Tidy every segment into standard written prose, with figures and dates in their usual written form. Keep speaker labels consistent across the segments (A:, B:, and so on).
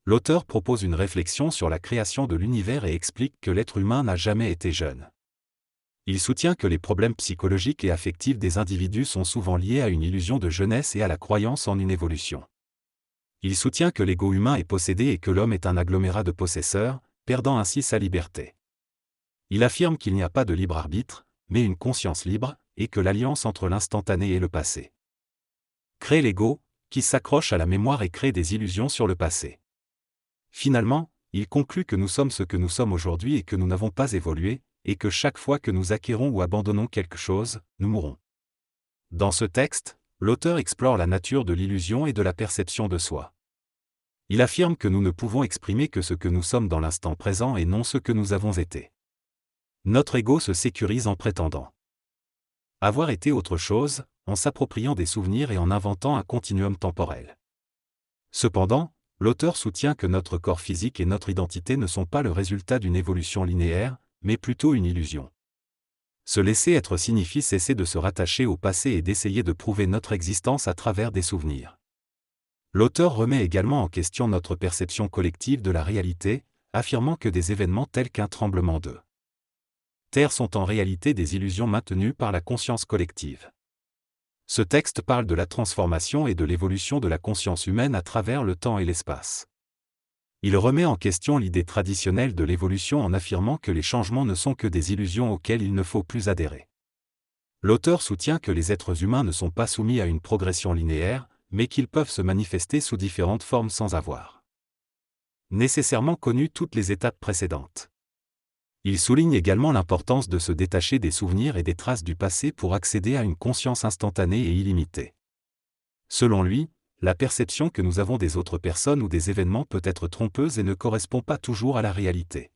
A: L'auteur propose une réflexion sur la création de l'univers et explique que l'être humain n'a jamais été jeune. Il soutient que les problèmes psychologiques et affectifs des individus sont souvent liés à une illusion de jeunesse et à la croyance en une évolution. Il soutient que l'ego humain est possédé et que l'homme est un agglomérat de possesseurs, perdant ainsi sa liberté. Il affirme qu'il n'y a pas de libre arbitre, mais une conscience libre, et que l'alliance entre l'instantané et le passé crée l'ego, qui s'accroche à la mémoire et crée des illusions sur le passé. Finalement, il conclut que nous sommes ce que nous sommes aujourd'hui et que nous n'avons pas évolué, et que chaque fois que nous acquérons ou abandonnons quelque chose, nous mourrons. Dans ce texte, l'auteur explore la nature de l'illusion et de la perception de soi. Il affirme que nous ne pouvons exprimer que ce que nous sommes dans l'instant présent et non ce que nous avons été. Notre ego se sécurise en prétendant avoir été autre chose, en s'appropriant des souvenirs et en inventant un continuum temporel. Cependant, l'auteur soutient que notre corps physique et notre identité ne sont pas le résultat d'une évolution linéaire, mais plutôt une illusion. Se laisser être signifie cesser de se rattacher au passé et d'essayer de prouver notre existence à travers des souvenirs. L'auteur remet également en question notre perception collective de la réalité, affirmant que des événements tels qu'un tremblement de terre sont en réalité des illusions maintenues par la conscience collective. Ce texte parle de la transformation et de l'évolution de la conscience humaine à travers le temps et l'espace. Il remet en question l'idée traditionnelle de l'évolution en affirmant que les changements ne sont que des illusions auxquelles il ne faut plus adhérer. L'auteur soutient que les êtres humains ne sont pas soumis à une progression linéaire, mais qu'ils peuvent se manifester sous différentes formes sans avoir nécessairement connu toutes les étapes précédentes. Il souligne également l'importance de se détacher des souvenirs et des traces du passé pour accéder à une conscience instantanée et illimitée. Selon lui, la perception que nous avons des autres personnes ou des événements peut être trompeuse et ne correspond pas toujours à la réalité.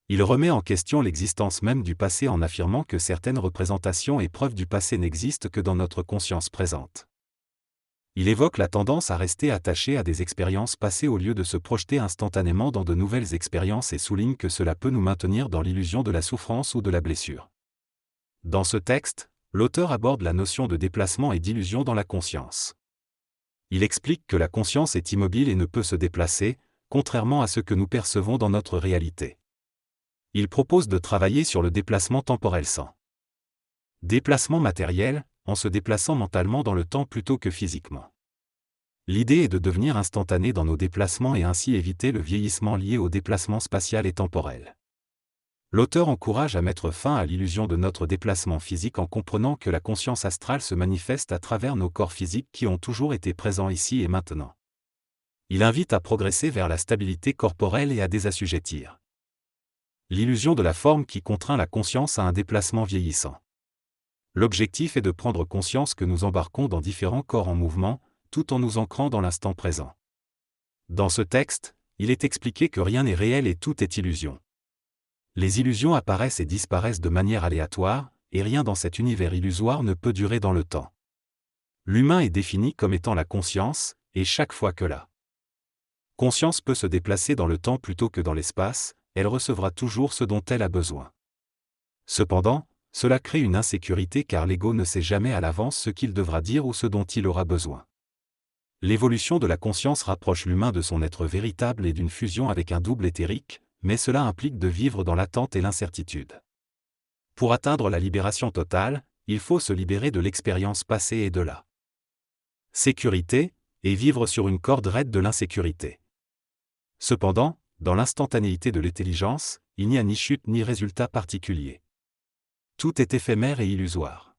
A: Il remet en question l'existence même du passé en affirmant que certaines représentations et preuves du passé n'existent que dans notre conscience présente. Il évoque la tendance à rester attaché à des expériences passées au lieu de se projeter instantanément dans de nouvelles expériences et souligne que cela peut nous maintenir dans l'illusion de la souffrance ou de la blessure. Dans ce texte, l'auteur aborde la notion de déplacement et d'illusion dans la conscience. Il explique que la conscience est immobile et ne peut se déplacer, contrairement à ce que nous percevons dans notre réalité. Il propose de travailler sur le déplacement temporel sans déplacement matériel, en se déplaçant mentalement dans le temps plutôt que physiquement. L'idée est de devenir instantané dans nos déplacements et ainsi éviter le vieillissement lié au déplacement spatial et temporel. L'auteur encourage à mettre fin à l'illusion de notre déplacement physique en comprenant que la conscience astrale se manifeste à travers nos corps physiques qui ont toujours été présents ici et maintenant. Il invite à progresser vers la stabilité corporelle et à désassujettir l'illusion de la forme qui contraint la conscience à un déplacement vieillissant. L'objectif est de prendre conscience que nous embarquons dans différents corps en mouvement, tout en nous ancrant dans l'instant présent. Dans ce texte, il est expliqué que rien n'est réel et tout est illusion. Les illusions apparaissent et disparaissent de manière aléatoire, et rien dans cet univers illusoire ne peut durer dans le temps. L'humain est défini comme étant la conscience, et chaque fois que la conscience peut se déplacer dans le temps plutôt que dans l'espace, elle recevra toujours ce dont elle a besoin. Cependant, cela crée une insécurité car l'ego ne sait jamais à l'avance ce qu'il devra dire ou ce dont il aura besoin. L'évolution de la conscience rapproche l'humain de son être véritable et d'une fusion avec un double éthérique, mais cela implique de vivre dans l'attente et l'incertitude. Pour atteindre la libération totale, il faut se libérer de l'expérience passée et de la sécurité, et vivre sur une corde raide de l'insécurité. Cependant, dans l'instantanéité de l'intelligence, il n'y a ni chute ni résultat particulier. Tout est éphémère et illusoire.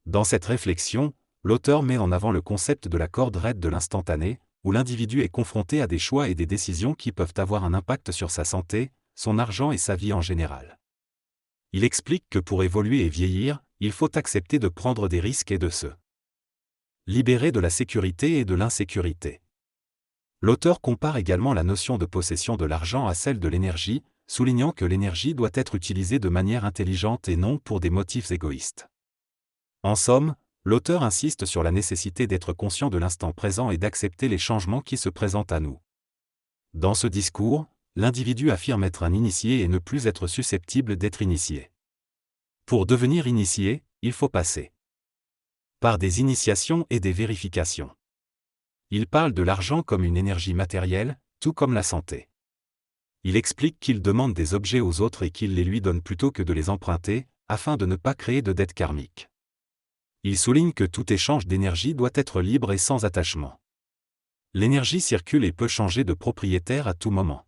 A: Dans cette réflexion, l'auteur met en avant le concept de la corde raide de l'instantané, où l'individu est confronté à des choix et des décisions qui peuvent avoir un impact sur sa santé, son argent et sa vie en général. Il explique que pour évoluer et vieillir, il faut accepter de prendre des risques et de se libérer de la sécurité et de l'insécurité. L'auteur compare également la notion de possession de l'argent à celle de l'énergie, soulignant que l'énergie doit être utilisée de manière intelligente et non pour des motifs égoïstes. En somme, l'auteur insiste sur la nécessité d'être conscient de l'instant présent et d'accepter les changements qui se présentent à nous. Dans ce discours, l'individu affirme être un initié et ne plus être susceptible d'être initié. Pour devenir initié, il faut passer par des initiations et des vérifications. Il parle de l'argent comme une énergie matérielle, tout comme la santé. Il explique qu'il demande des objets aux autres et qu'il les lui donne plutôt que de les emprunter, afin de ne pas créer de dettes karmiques. Il souligne que tout échange d'énergie doit être libre et sans attachement. L'énergie circule et peut changer de propriétaire à tout moment.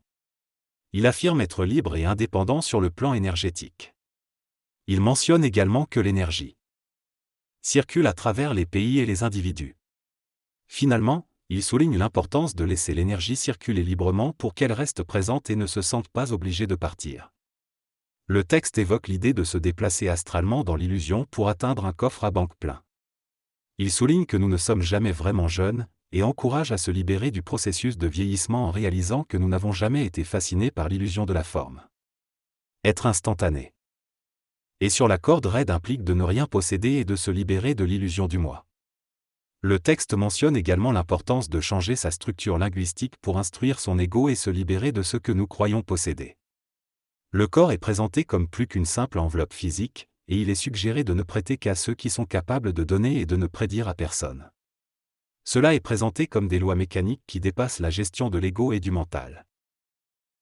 A: Il affirme être libre et indépendant sur le plan énergétique. Il mentionne également que l'énergie circule à travers les pays et les individus. Finalement, il souligne l'importance de laisser l'énergie circuler librement pour qu'elle reste présente et ne se sente pas obligée de partir. Le texte évoque l'idée de se déplacer astralement dans l'illusion pour atteindre un coffre à banque plein. Il souligne que nous ne sommes jamais vraiment jeunes, et encourage à se libérer du processus de vieillissement en réalisant que nous n'avons jamais été fascinés par l'illusion de la forme. Être instantané. Et sur la corde raide implique de ne rien posséder et de se libérer de l'illusion du moi. Le texte mentionne également l'importance de changer sa structure linguistique pour instruire son ego et se libérer de ce que nous croyons posséder. Le corps est présenté comme plus qu'une simple enveloppe physique, et il est suggéré de ne prêter qu'à ceux qui sont capables de donner et de ne prédire à personne. Cela est présenté comme des lois mécaniques qui dépassent la gestion de l'ego et du mental.